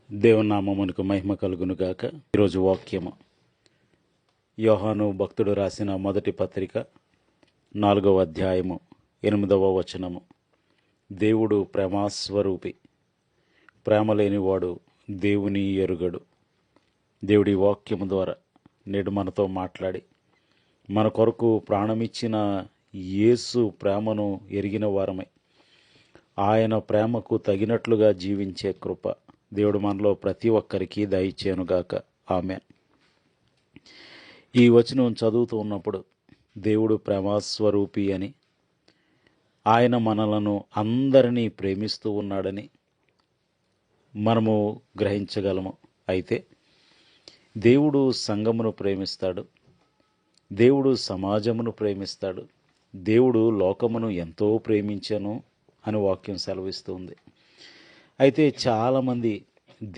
దేవుని నామమునకు మహిమ కలుగును గాక. ఈరోజు వాక్యము యోహాను భక్తుడు రాసిన మొదటి పత్రిక 4వ అధ్యాయము 8వ వచనము. దేవుడు ప్రేమాస్వరూపి, ప్రేమ లేనివాడు దేవుని ఎరుగడు. దేవుడి వాక్యము ద్వారా నేడు మనతో మాట్లాడి మన కొరకు ప్రాణమిచ్చిన యేసు ప్రేమను ఎరిగిన వారమై ఆయన ప్రేమకు తగినట్లుగా జీవించే కృప దేవుడు మనలో ప్రతి ఒక్కరికి దయచేయునుగాక. ఆమేన్. ఈ వచనం చదువుతూ ఉన్నప్పుడు దేవుడు ప్రేమస్వరూపి అని, ఆయన మనలను అందరినీ ప్రేమిస్తూ ఉన్నాడని మనము గ్రహించగలము. అయితే దేవుడు సంఘమును ప్రేమిస్తాడు, దేవుడు సమాజమును ప్రేమిస్తాడు, దేవుడు లోకమును ఎంతో ప్రేమించెను అని వాక్యం సెలవిస్తుంది. అయితే చాలామంది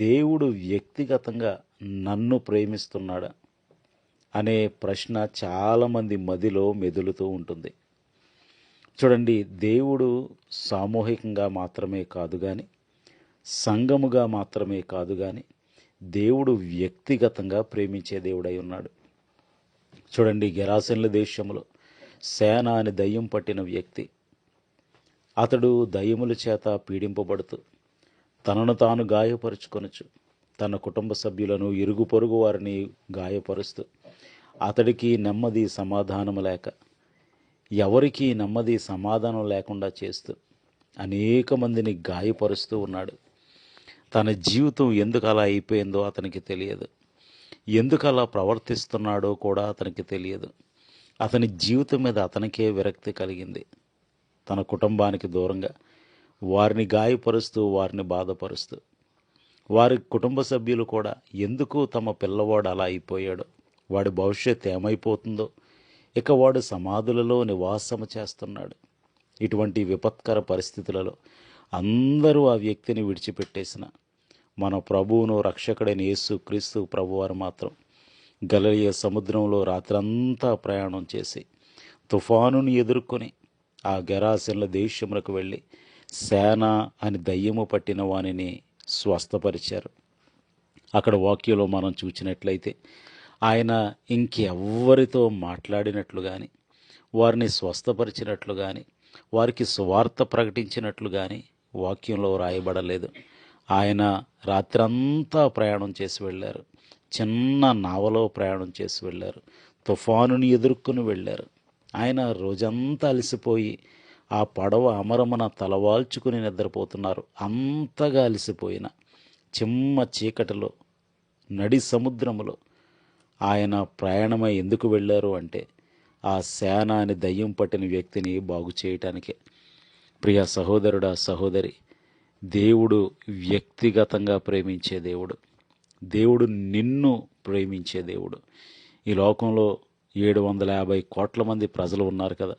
దేవుడు వ్యక్తిగతంగా నన్ను ప్రేమిస్తున్నాడా అనే ప్రశ్న చాలామంది మదిలో మెదులుతూ ఉంటుంది. చూడండి, దేవుడు సామూహికంగా మాత్రమే కాదు కానీ, సంఘముగా మాత్రమే కాదు కానీ, దేవుడు వ్యక్తిగతంగా ప్రేమించే దేవుడై ఉన్నాడు. చూడండి, గెరాసెన్ల దేశంలో సేన అని దయ్యం పట్టిన వ్యక్తి, అతడు దయ్యముల చేత పీడింపబడుతూ తనను తాను గాయపరుచుకొనొచ్చు, తన కుటుంబ సభ్యులను ఇరుగు పొరుగు వారిని గాయపరుస్తూ అతడికి నెమ్మది సమాధానము లేక, ఎవరికి నెమ్మది సమాధానం లేకుండా చేస్తూ అనేక మందిని గాయపరుస్తూ ఉన్నాడు. తన జీవితం ఎందుకు అలా అయిపోయిందో అతనికి తెలియదు, ఎందుకు అలా ప్రవర్తిస్తున్నాడో కూడా అతనికి తెలియదు. అతని జీవితం మీద అతనికే విరక్తి కలిగింది. తన కుటుంబానికి దూరంగా వారిని గాయపరుస్తూ, వారిని బాధపరుస్తూ, వారి కుటుంబ సభ్యులు కూడా ఎందుకు తమ పిల్లవాడు అలా అయిపోయాడో, వాడి భవిష్యత్తు ఏమైపోతుందో, ఇక వాడు సమాధులలో నివాసము చేస్తున్నాడు. ఇటువంటి విపత్కర పరిస్థితులలో అందరూ ఆ వ్యక్తిని విడిచిపెట్టేసిన మన ప్రభువును రక్షకుడైన యేసు క్రీస్తు ప్రభువారు మాత్రం గలిలయ సముద్రంలో రాత్రంతా ప్రయాణం చేసి తుఫానుని ఎదుర్కొని ఆ గెరాసెన్ల దేశములకు వెళ్ళి సేన అని దయ్యము పట్టిన వానిని స్వస్థపరిచారు. అక్కడ వాక్యంలో మనం చూసినట్లయితే ఆయన ఇంకెవ్వరితో మాట్లాడినట్లు కానీ, వారిని స్వస్థపరిచినట్లు కానీ, వారికి సువార్త ప్రకటించినట్లు కానీ వాక్యంలో రాయబడలేదు. ఆయన రాత్రంతా ప్రయాణం చేసి వెళ్ళారు, చిన్న నావలో ప్రయాణం చేసి వెళ్ళారు, తుఫానుని ఎదుర్కొని వెళ్ళారు. ఆయన రోజంతా అలసిపోయి ఆ పడవ అమరమున తలవాల్చుకుని నిద్రపోతున్నారు. అంతగా అలసిపోయిన చిమ్మ చీకటిలో నడి సముద్రములో ఆయన ప్రయాణమై ఎందుకు వెళ్ళారు అంటే ఆ సేన అని దయ్యం పట్టిన వ్యక్తిని బాగు చేయటానికే. ప్రియ సహోదరుడా, సహోదరి, దేవుడు వ్యక్తిగతంగా ప్రేమించే దేవుడు. దేవుడు నిన్ను ప్రేమించే దేవుడు. ఈ లోకంలో 750 కోట్ల మంది ప్రజలు ఉన్నారు కదా,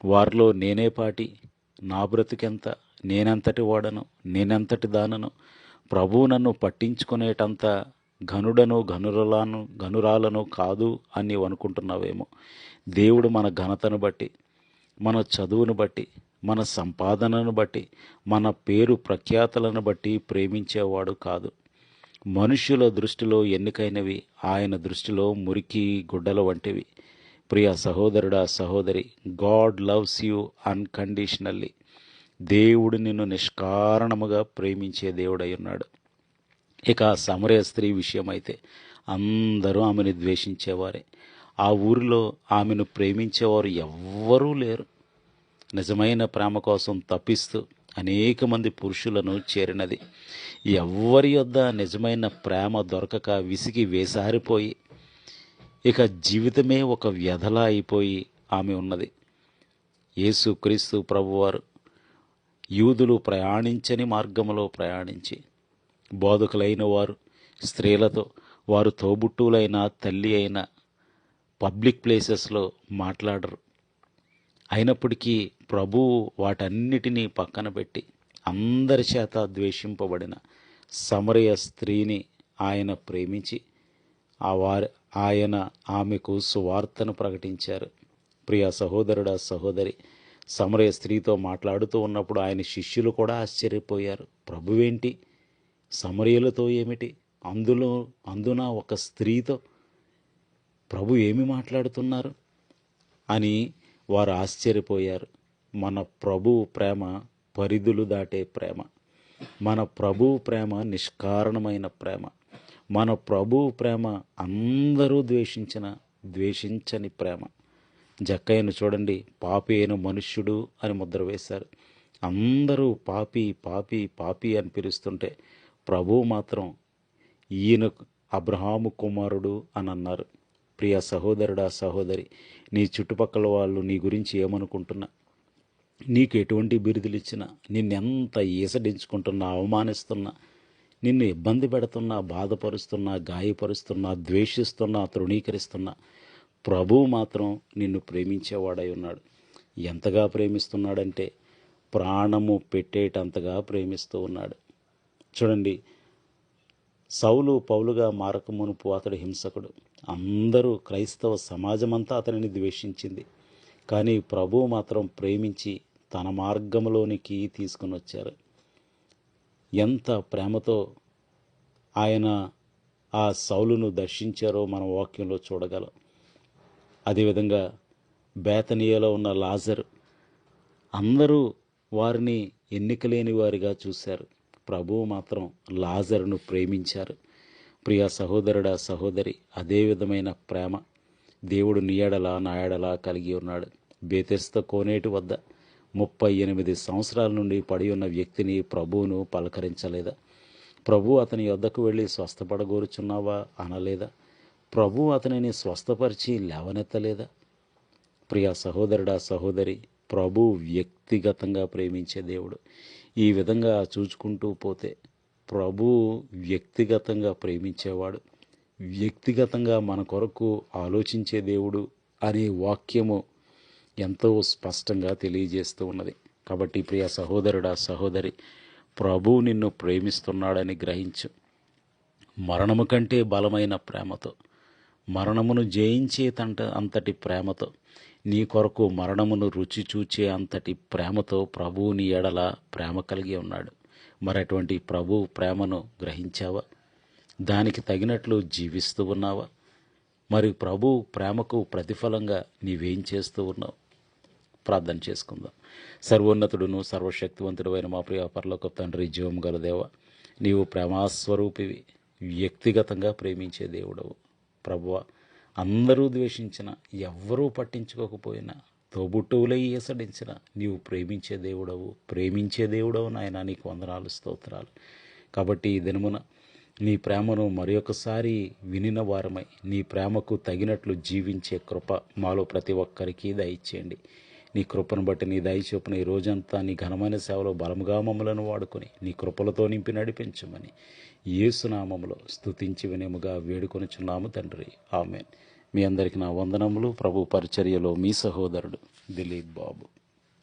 వారిలో నేనే పాటి, నా బ్రతుకెంత, నేనెంతటి వాడను, నేనెంతటి దానను, ప్రభువు నన్ను పట్టించుకునేటంత ఘనుడను ఘనురాలను కాదు అని నీవు అనుకుంటున్నావేమో. దేవుడు మన ఘనతను బట్టి, మన చదువును బట్టి, మన సంపాదనను బట్టి, మన పేరు ప్రఖ్యాతలను బట్టి ప్రేమించేవాడు కాదు. మనుషుల దృష్టిలో ఎన్నికైనవి ఆయన దృష్టిలో మురికి గుడ్డల వంటివి. ప్రియ సహోదరుడా, సహోదరి, గాడ్ లవ్స్ యూ అన్కండిషనల్లీ. దేవుడు నిన్ను నిష్కారణముగా ప్రేమించే దేవుడై ఉన్నాడు. ఇక సమరయ స్త్రీ విషయమైతే అందరూ ఆమెను ద్వేషించేవారే. ఆ ఊరిలో ఆమెను ప్రేమించేవారు ఎవ్వరూ లేరు. నిజమైన ప్రేమ కోసం తప్పిస్తూ అనేక మంది పురుషులను చేరినది. ఎవ్వరి యొద్ద నిజమైన ప్రేమ దొరకక విసిగి వేసారిపోయి ఇక జీవితమే ఒక వ్యధలా అయిపోయి ఆమె ఉన్నది. యేసుక్రీస్తు ప్రభువారు యూదులు ప్రయాణించని మార్గములో ప్రయాణించి, బోధకులైన వారు స్త్రీలతో, వారు తోబుట్టువులైన తల్లి అయిన పబ్లిక్ ప్లేసెస్లో మాట్లాడరు. అయినప్పటికీ ప్రభువు వాటన్నిటినీ పక్కన పెట్టి అందరి చేత ద్వేషింపబడిన సమరయ స్త్రీని ఆయన ప్రేమించి ఆయన ఆమెకు సువార్తను ప్రకటించారు. ప్రియ సహోదరుడా, సహోదరి, సమరయ స్త్రీతో మాట్లాడుతూ ఉన్నప్పుడు ఆయన శిష్యులు కూడా ఆశ్చర్యపోయారు. ప్రభువేంటి సమరయులతో ఏమిటి, అందున ఒక స్త్రీతో ప్రభు ఏమి మాట్లాడుతున్నారు అని వారు ఆశ్చర్యపోయారు. మన ప్రభువు ప్రేమ పరిధులు దాటే ప్రేమ. మన ప్రభువు ప్రేమ నిష్కారణమైన ప్రేమ. మన ప్రభువు ప్రేమ అందరూ ద్వేషించని ప్రేమ. జక్కయ్యను చూడండి, పాపి అయిన మనుష్యుడు అని ముద్ర వేశారు. అందరూ పాపి పాపి పాపి అని పిలుస్తుంటే ప్రభువు మాత్రం ఈయన అబ్రహాము కుమారుడు అని అన్నారు. ప్రియ సహోదరుడా, సహోదరి, నీ చుట్టుపక్కల వాళ్ళు నీ గురించి ఏమనుకుంటున్నా, నీకు ఎటువంటి బిరుదులు ఇచ్చినా, నిన్నెంత ఈసడించుకుంటున్నా, అవమానిస్తున్నా, నిన్ను ఇబ్బంది పెడుతున్నా, బాధపరుస్తున్నా, గాయపరుస్తున్నా, ద్వేషిస్తున్నా, తృణీకరిస్తున్నా, ప్రభువు మాత్రం నిన్ను ప్రేమించేవాడై ఉన్నాడు. ఎంతగా ప్రేమిస్తున్నాడంటే ప్రాణము పెట్టేటంతగా ప్రేమిస్తూ ఉన్నాడు. చూడండి, సౌలు పౌలుగా మారకమునుపు అతడు హింసకుడు. అందరూ క్రైస్తవ సమాజమంతా అతనిని ద్వేషించింది. కానీ ప్రభువు మాత్రం ప్రేమించి తన మార్గంలోనికి తీసుకుని వచ్చారు. ఎంత ప్రేమతో ఆయన ఆ సౌలును దర్శించారో మన వాక్యంలో చూడగలం. అదేవిధంగా బేతనియలో ఉన్న లాజరు, అందరూ వారిని ఎన్నికలేని వారిగా చూశారు. ప్రభువు మాత్రం లాజరును ప్రేమించారు. ప్రియ సహోదరుడా, సహోదరి, అదే విధమైన ప్రేమ దేవుడు నీ ఎడల నా ఎడల కలిగి ఉన్నాడు. బేతెస్త కోనేటి వద్ద 38 సంవత్సరాల నుండి పడి ఉన్న వ్యక్తిని ప్రభువును పలకరించలేదా? ప్రభు అతని యొద్దకు వెళ్ళి స్వస్థపడగోరుచున్నావా అనలేదా? ప్రభు అతనిని స్వస్థపరిచి లేవనెత్తలేదా? ప్రియ సహోదరుడా, సహోదరి, ప్రభు వ్యక్తిగతంగా ప్రేమించే దేవుడు. ఈ విధంగా చూచుకుంటూ పోతే ప్రభు వ్యక్తిగతంగా ప్రేమించేవాడు, వ్యక్తిగతంగా మన కొరకు ఆలోచించే దేవుడు అనే వాక్యము ఎంతో స్పష్టంగా తెలియజేస్తూ ఉన్నది. కాబట్టి ప్రియ సహోదరుడా, సహోదరి, ప్రభు నిన్ను ప్రేమిస్తున్నాడని గ్రహించు. మరణము కంటే బలమైన ప్రేమతో, మరణమును జయించే అంతటి ప్రేమతో, నీ కొరకు మరణమును రుచి చూచే అంతటి ప్రేమతో ప్రభువు నీ ఎడల ప్రేమ కలిగి ఉన్నాడు. మరి అటువంటి ప్రభు ప్రేమను గ్రహించావా? దానికి తగినట్లు జీవిస్తూ ఉన్నావా? మరి ప్రభు ప్రేమకు ప్రతిఫలంగా నీవేం చేస్తూ ఉన్నావు? ప్రార్థన చేసుకుందాం. సర్వోన్నతుడును సర్వశక్తివంతుడు అయిన మా ప్రియ పరలోకపు తండ్రి, జీవం గల దేవ, నీవు ప్రేమాస్వరూపివి, వ్యక్తిగతంగా ప్రేమించే దేవుడవు. ప్రభువా, అందరూ ద్వేషించిన, ఎవ్వరూ పట్టించుకోకపోయినా, తోబుట్టువులై ఏసడించిన నీవు ప్రేమించే దేవుడవు నాయన. నీకు వందనాలు, స్తోత్రాలు. కాబట్టి ఈ దినమున నీ ప్రేమను మరొకసారి వినిన వారమై నీ ప్రేమకు తగినట్లు జీవించే కృప మాలో ప్రతి ఒక్కరికి దయచేయండి. నీ కృపను బట్టి నీ దయ చొప్పున ఈ రోజంతా నీ ఘనమైన సేవలో బలముగా మమ్మలను వాడుకొని నీ కృపలతో నింపి నడిపించమని యేసునామములో స్తుతించి వినయముగా వేడుకొనుచున్నాము తండ్రి, ఆమేన్. మీ అందరికీ నా వందనములు. ప్రభు పరిచర్యలో మీ సహోదరుడు దిలీప్ బాబు.